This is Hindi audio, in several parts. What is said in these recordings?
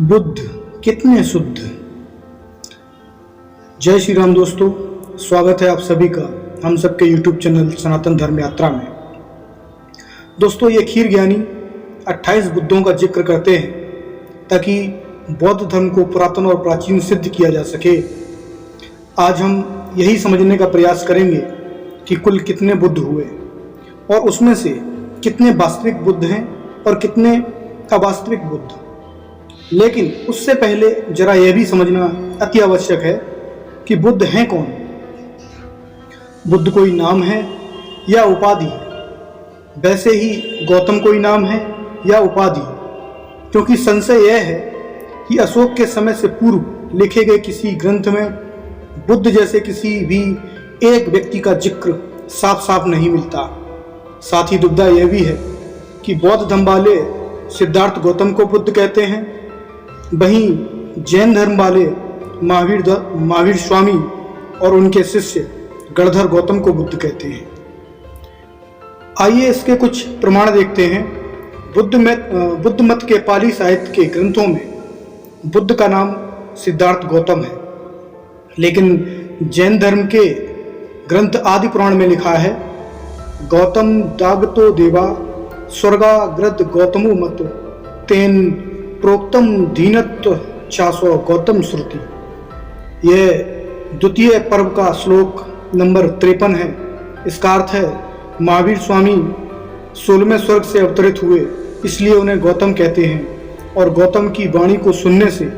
बुद्ध कितने शुद्ध। जय श्री राम दोस्तों, स्वागत है आप सभी का हम सबके YouTube चैनल सनातन धर्म यात्रा में। दोस्तों, ये खीर ज्ञानी 28 बुद्धों का जिक्र करते हैं ताकि बौद्ध धर्म को पुरातन और प्राचीन सिद्ध किया जा सके। आज हम यही समझने का प्रयास करेंगे कि कुल कितने बुद्ध हुए और उसमें से कितने वास्तविक बुद्ध हैं और कितने अवास्तविक बुद्ध। लेकिन उससे पहले जरा यह भी समझना अति आवश्यक है कि बुद्ध हैं कौन। बुद्ध कोई नाम है या उपाधि है? वैसे ही गौतम कोई नाम है या उपाधि, क्योंकि संशय यह है कि अशोक के समय से पूर्व लिखे गए किसी ग्रंथ में बुद्ध जैसे किसी भी एक व्यक्ति का जिक्र साफ साफ नहीं मिलता। साथ ही दुविधा यह भी है कि बौद्ध धर्म वाले सिद्धार्थ गौतम को बुद्ध कहते हैं, वहीं जैन धर्म वाले महावीर स्वामी और उनके शिष्य गणधर गौतम को बुद्ध कहते हैं। आइए इसके कुछ प्रमाण देखते हैं। बुद्ध मत के पाली साहित्य के ग्रंथों में बुद्ध का नाम सिद्धार्थ गौतम है, लेकिन जैन धर्म के ग्रंथ आदि पुराण में लिखा है गौतम दागतो देवा स्वर्गाग्रद गौतमो मत तेन प्रोक्तम दीनत्व चासो गौतम श्रुति। यह द्वितीय पर्व का श्लोक नंबर 53 है। इसका अर्थ है महावीर स्वामी 16वें स्वर्ग से अवतरित हुए, इसलिए उन्हें गौतम कहते हैं और गौतम की वाणी को सुनने से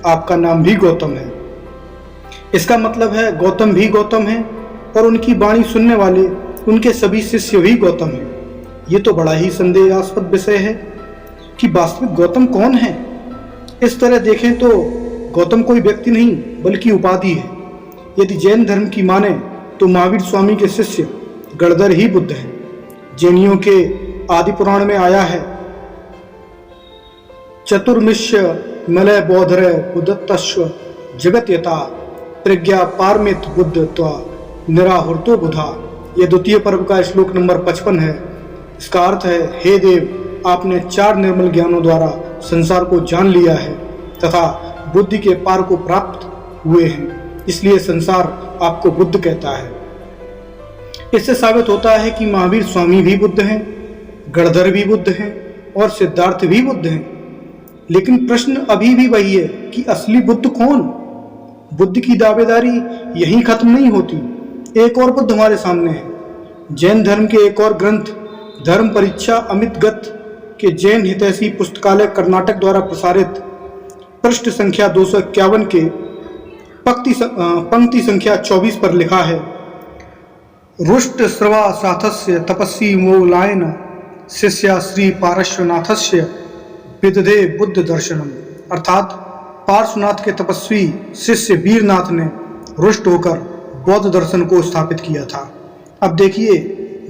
आपका नाम भी गौतम है। इसका मतलब है गौतम भी गौतम है और उनकी वाणी सुनने वाले उनके सभी शिष्य भी गौतम हैं। ये तो बड़ा ही संदेहास्पद विषय है कि वास्तविक गौतम कौन है। इस तरह देखें तो गौतम कोई व्यक्ति नहीं बल्कि उपाधि है। यदि जैन धर्म की माने तो महावीर स्वामी के शिष्य गणधर ही बुद्ध हैं। जैनियों के आदि पुराण में आया है चतुर्मिश्य मलय बौद्धर बुद्धत्व जगत यथा प्रज्ञा पारमित बुद्धत्वा निराहुर्तो बुधा। यह द्वितीय पर्व का श्लोक नंबर 55 है। इसका अर्थ है, हे देव, आपने 4 निर्मल ज्ञानों द्वारा संसार को जान लिया है तथा बुद्धि के पार को प्राप्त हुए हैं, इसलिए संसार आपको बुद्ध कहता है। इससे साबित होता है कि महावीर स्वामी भी बुद्ध हैं, गणधर भी बुद्ध हैं और सिद्धार्थ भी बुद्ध हैं। लेकिन प्रश्न अभी भी वही है कि असली बुद्ध कौन। बुद्ध की दावेदारी यहीं खत्म नहीं होती। एक और बुद्ध हमारे सामने है। जैन धर्म के एक और ग्रंथ धर्म परीक्षा अमित गत के जैन हितैषी पुस्तकालय कर्नाटक द्वारा प्रसारित पृष्ठ संख्या 251 के पंक्ति संख्या 24 पर लिखा है रुष्ट स्रवा साथस्य तपस्वी मोलायन शिष्या श्री पार्श्वनाथस्य विदधे बुद्ध दर्शनम। अर्थात पार्श्वनाथ के तपस्वी शिष्य वीरनाथ ने रुष्ट होकर बौद्ध दर्शन को स्थापित किया था। अब देखिए,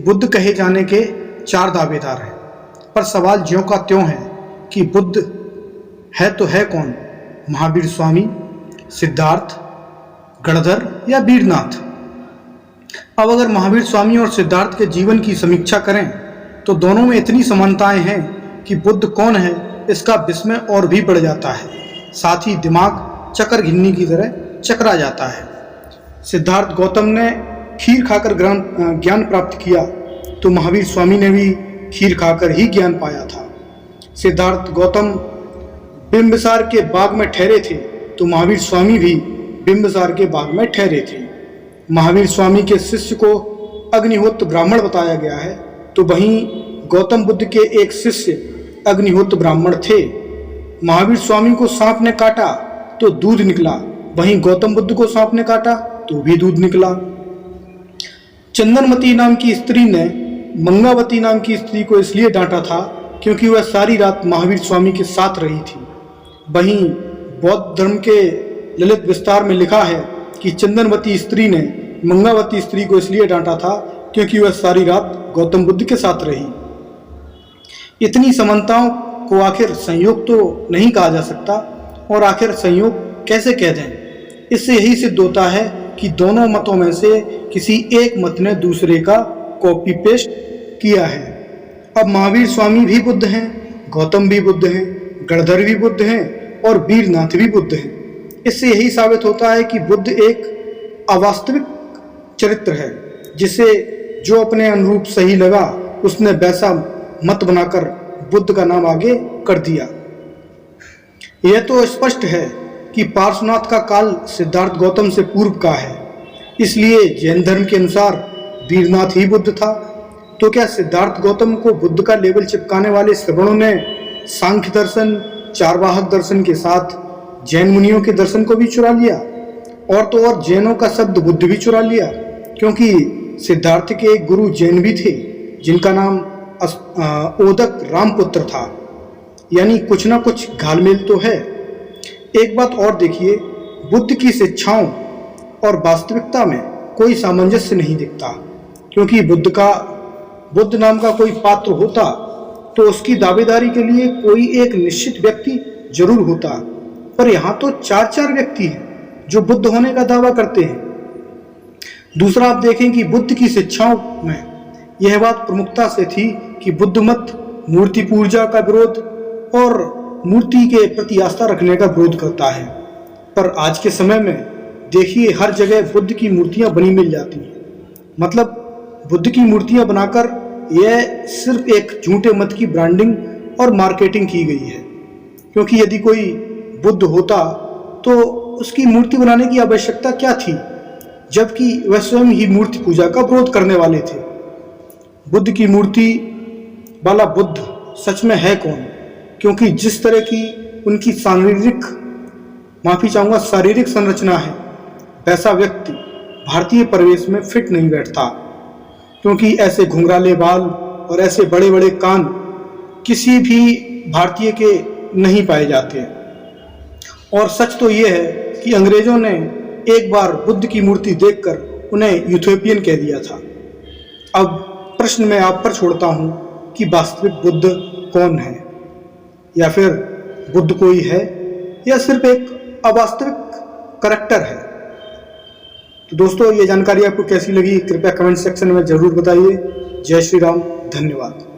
बुद्ध कहे जाने के 4 दावेदार हैं, पर सवाल ज्यों का त्यों है कि बुद्ध है तो है कौन, महावीर स्वामी, सिद्धार्थ, गणधर या वीरनाथ। अब अगर महावीर स्वामी और सिद्धार्थ के जीवन की समीक्षा करें तो दोनों में इतनी समानताएं हैं कि बुद्ध कौन है इसका विस्मय और भी बढ़ जाता है। साथ ही दिमाग चक्कर घिन्नी की तरह चकरा जाता है। सिद्धार्थ गौतम ने खीर खाकर ज्ञान प्राप्त किया तो महावीर स्वामी ने भी खीर खाकर ही ज्ञान पाया था। सिद्धार्थ गौतम बिंबिसार के बाग में ठहरे थे तो महावीर स्वामी भी बिंबिसार के बाग में ठहरे थे। महावीर स्वामी के शिष्य को अग्निहोत्र ब्राह्मण बताया गया है तो वहीं गौतम बुद्ध के एक शिष्य अग्निहोत्र ब्राह्मण थे। महावीर स्वामी को सांप ने काटा तो दूध निकला, वहीं गौतम बुद्ध को सांप ने काटा तो भी दूध निकला। चंदनमती नाम की स्त्री ने मंगावती नाम की स्त्री को इसलिए डांटा था क्योंकि वह सारी रात महावीर स्वामी के साथ रही थी। वहीं बौद्ध धर्म के ललित विस्तार में लिखा है कि चंदनवती स्त्री ने मंगावती स्त्री को इसलिए डांटा था क्योंकि वह सारी रात गौतम बुद्ध के साथ रही। इतनी समानताओं को आखिर संयोग तो नहीं कहा जा सकता, और आखिर संयोग कैसे कह दें। इससे यही सिद्ध होता है कि दोनों मतों में से किसी एक मत ने दूसरे का कॉपी पेस्ट किया है। अब महावीर स्वामी भी बुद्ध हैं, गौतम भी बुद्ध हैं, गणधर भी बुद्ध हैं और वीरनाथ भी बुद्ध हैं। इससे यही साबित होता है कि बुद्ध एक अवास्तविक चरित्र है, जिसे जो अपने अनुरूप सही लगा उसने वैसा मत बनाकर बुद्ध का नाम आगे कर दिया। यह तो स्पष्ट है कि पार्श्वनाथ का काल सिद्धार्थ गौतम से पूर्व का है, इसलिए जैन धर्म के अनुसार वीरनाथ ही बुद्ध था। तो क्या सिद्धार्थ गौतम को बुद्ध का लेबल चिपकाने वाले श्रवणों ने सांख्य दर्शन, चारवाहक दर्शन के साथ जैन मुनियों के दर्शन को भी चुरा लिया? और तो और जैनों का शब्द बुद्ध भी चुरा लिया, क्योंकि सिद्धार्थ के एक गुरु जैन भी थे जिनका नाम ओदक रामपुत्र था। यानी कुछ ना कुछ घालमेल तो है। एक बात और देखिए, बुद्ध की शिक्षाओं और वास्तविकता में कोई सामंजस्य नहीं दिखता, क्योंकि बुद्ध नाम का कोई पात्र होता तो उसकी दावेदारी के लिए कोई एक निश्चित व्यक्ति जरूर होता, पर यहाँ तो चार व्यक्ति हैं जो बुद्ध होने का दावा करते हैं। दूसरा, आप देखें कि बुद्ध की शिक्षाओं में यह बात प्रमुखता से थी कि बुद्ध मत मूर्ति पूजा का विरोध और मूर्ति के प्रति आस्था रखने का विरोध करता है। पर आज के समय में देखिए, हर जगह बुद्ध की मूर्तियां बनी मिल जाती हैं। मतलब बुद्ध की मूर्तियां बनाकर यह सिर्फ एक झूठे मत की ब्रांडिंग और मार्केटिंग की गई है, क्योंकि यदि कोई बुद्ध होता तो उसकी मूर्ति बनाने की आवश्यकता क्या थी, जबकि वह स्वयं ही मूर्ति पूजा का विरोध करने वाले थे। बुद्ध की मूर्ति वाला बुद्ध सच में है कौन? क्योंकि जिस तरह की उनकी शारीरिक संरचना है, वैसा व्यक्ति भारतीय परिवेश में फिट नहीं बैठता, क्योंकि ऐसे घुंघराले बाल और ऐसे बड़े बड़े कान किसी भी भारतीय के नहीं पाए जाते। और सच तो ये है कि अंग्रेजों ने एक बार बुद्ध की मूर्ति देखकर उन्हें यूथोपियन कह दिया था। अब प्रश्न मैं आप पर छोड़ता हूं कि वास्तविक बुद्ध कौन है, या फिर बुद्ध कोई है या सिर्फ एक अवास्तविक करैक्टर है? तो दोस्तों, ये जानकारी आपको कैसी लगी कृपया कमेंट सेक्शन में जरूर बताइए। जय श्री राम, धन्यवाद।